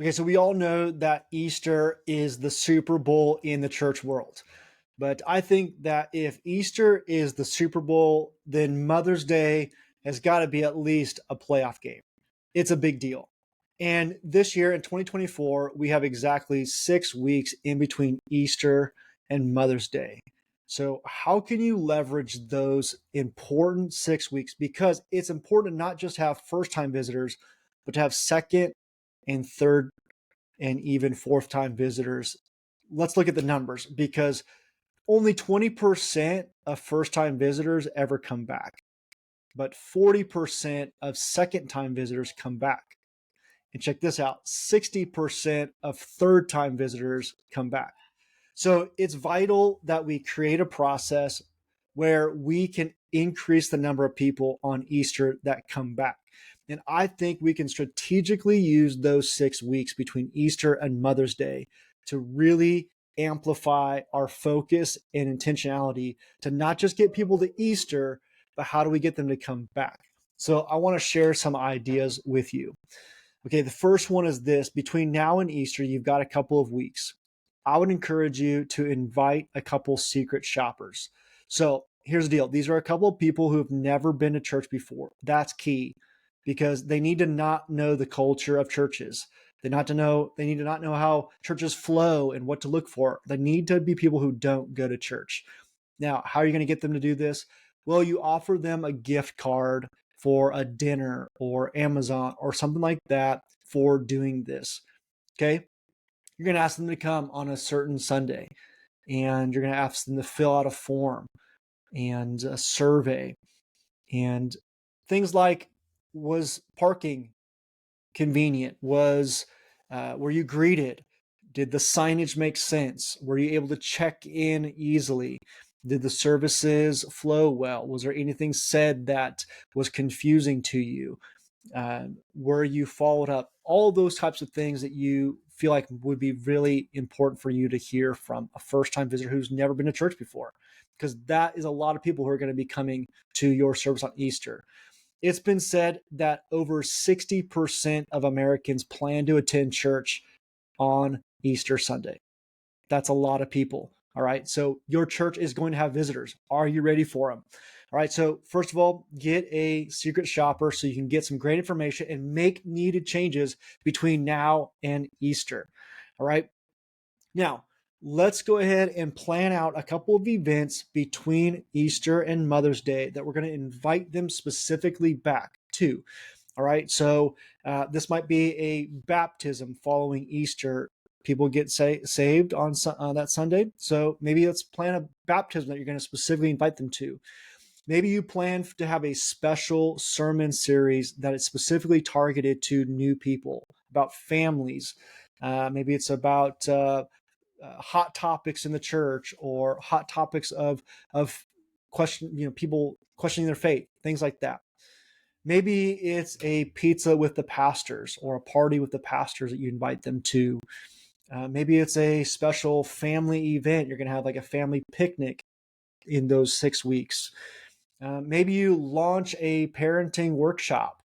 Okay, so we all know that Easter is the Super Bowl in the church world. But I think that if Easter is the Super Bowl, then Mother's Day has got to be at least a playoff game. It's a big deal. And this year in 2024, we have exactly 6 weeks in between Easter and Mother's Day. So, how can you leverage those important 6 weeks? Because it's important to not just have first time visitors, but to have second and third and even fourth time visitors. Let's look at the numbers because only 20% of first time visitors ever come back, but 40% of second time visitors come back. And check this out, 60% of third time visitors come back. So it's vital that we create a process where we can increase the number of people on Easter that come back. And I think we can strategically use those 6 weeks between Easter and Mother's Day to really amplify our focus and intentionality to not just get people to Easter, but how do we get them to come back? So I want to share some ideas with you. Okay, the first one is this: between now and Easter, you've got a couple of weeks. I would encourage you to invite a couple secret shoppers. So here's the deal: these are a couple of people who have never been to church before. That's key because they need to not know the culture of churches. They need to not know how churches flow and what to look for. They need to be people who don't go to church. Now, how are you going to get them to do this? Well, you offer them a gift card for a dinner or Amazon or something like that for doing this. Okay. You're going to ask them to come on a certain Sunday and you're going to ask them to fill out a form and a survey and things like, was parking convenient? Were you greeted? Did the signage make sense? Were you able to check in easily? Did the services flow well? Was there anything said that was confusing to you? Were you followed up? All those types of things that you feel like would be really important for you to hear from a first time visitor who's never been to church before, because that is a lot of people who are going to be coming to your service on Easter. It's been said that over 60% of Americans plan to attend church on Easter Sunday. That's a lot of people. All right. So your church is going to have visitors. Are you ready for them? All right. So, first of all, get a secret shopper so you can get some great information and make needed changes between now and Easter. All right. Now, let's go ahead and plan out a couple of events between Easter and Mother's Day that we're going to invite them specifically back to. All right. So, this might be a baptism following Easter. People get saved on that Sunday. So maybe let's plan a baptism that you're going to specifically invite them to. Maybe you plan to have a special sermon series that is specifically targeted to new people, about families. Maybe it's about hot topics in the church or hot topics of people questioning their faith, things like that. Maybe it's a pizza with the pastors or a party with the pastors that you invite them to. Maybe it's a special family event. You're going to have like a family picnic in those 6 weeks. Maybe you launch a parenting workshop,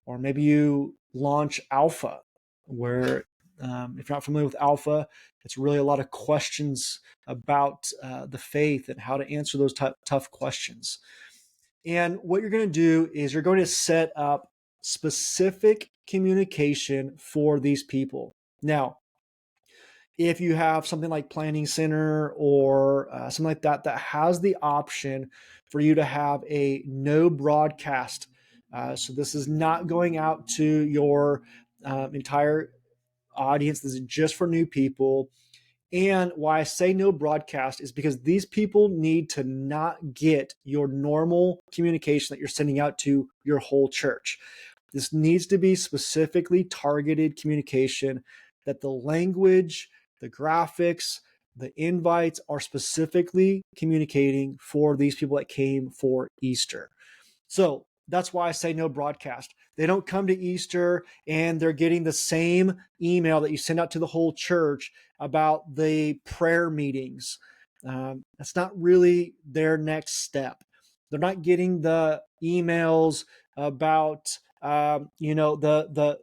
or maybe you launch Alpha, where if you're not familiar with Alpha, it's really a lot of questions about the faith and how to answer those tough questions. And what you're going to do is you're going to set up specific communication for these people. Now, if you have something like Planning Center or something like that that has the option for you to have a no broadcast. So this is not going out to your entire audience. This is just for new people. And why I say no broadcast is because these people need to not get your normal communication that you're sending out to your whole church. This needs to be specifically targeted communication, that the language, the graphics, the invites are specifically communicating for these people that came for Easter. So that's why I say no broadcast. They don't come to Easter and they're getting the same email that you send out to the whole church about the prayer meetings. That's not really their next step. They're not getting the emails about the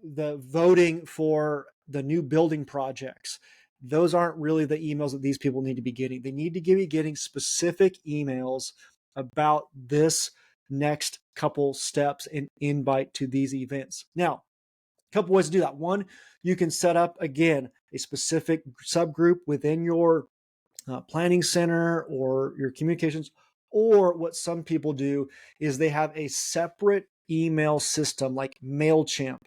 the voting for the new building projects. Those aren't really the emails that these people need to be getting. They need to be getting specific emails about this next couple steps and invite to these events. Now, a couple ways to do that. One, you can set up, again, a specific subgroup within your planning center or your communications. Or what some people do is they have a separate email system like MailChimp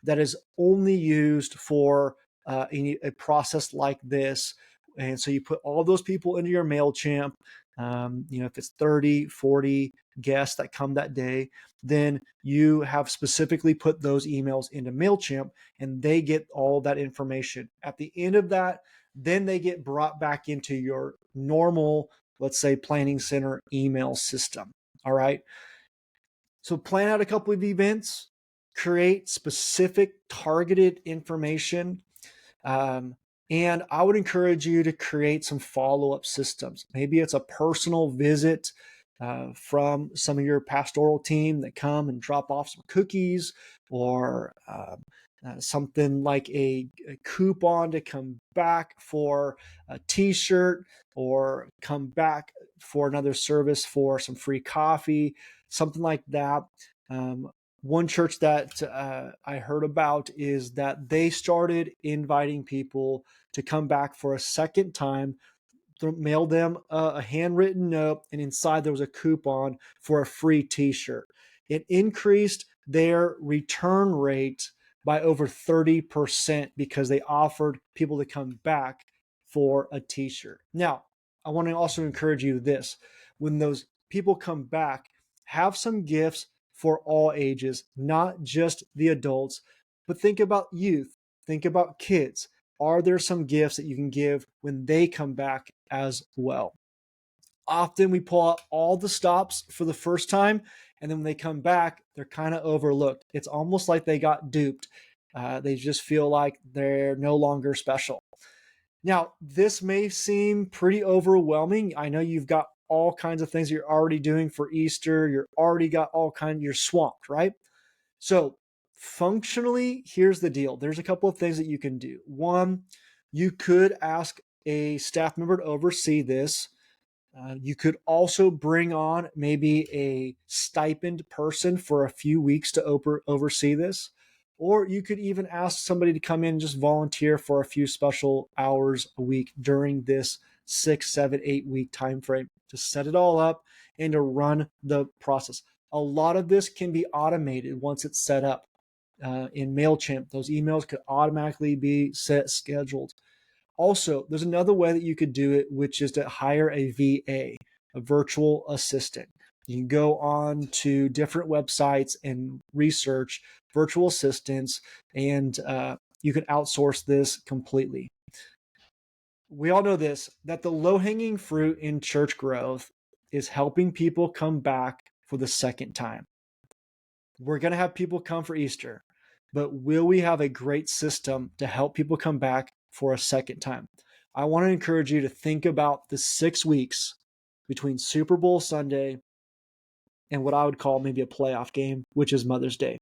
that is only used for a process like this. And so you put all those people into your MailChimp. If it's 30, 40 guests that come that day, then you have specifically put those emails into MailChimp and they get all that information. At the end of that, then they get brought back into your normal, let's say, planning center email system. All right. So plan out a couple of events, create specific targeted information. And I would encourage you to create some follow-up systems. Maybe it's a personal visit from some of your pastoral team that come and drop off some cookies, or something like a coupon to come back for a t-shirt, or come back for another service for some free coffee, something like that. One church that I heard about is that they started inviting people to come back for a second time, mailed them a handwritten note, and inside there was a coupon for a free t-shirt. It increased their return rate by over 30% because they offered people to come back for a t-shirt. Now, I want to also encourage you this: when those people come back, have some gifts for all ages, not just the adults, but think about youth, think about kids. Are there some gifts that you can give when they come back as well? Often we pull out all the stops for the first time, and then when they come back, they're kind of overlooked. It's almost like they got duped. They just feel like they're no longer special. Now, this may seem pretty overwhelming. I know you've got all kinds of things you're already doing for Easter. You're swamped, right? So functionally, here's the deal. There's a couple of things that you can do. One, you could ask a staff member to oversee this. You could also bring on maybe a stipend person for a few weeks to oversee this. Or you could even ask somebody to come in and just volunteer for a few special hours a week during this 6, 7, 8 week time frame to set it all up and to run the process. A lot of this can be automated once it's set up in MailChimp. Those emails could automatically be scheduled. Also, there's another way that you could do it, which is to hire a VA, a virtual assistant. You can go on to different websites and research virtual assistants, and you can outsource this completely. We all know this, that the low-hanging fruit in church growth is helping people come back for the second time. We're going to have people come for Easter, but will we have a great system to help people come back for a second time? I want to encourage you to think about the 6 weeks between Super Bowl Sunday and what I would call maybe a playoff game, which is Mother's Day.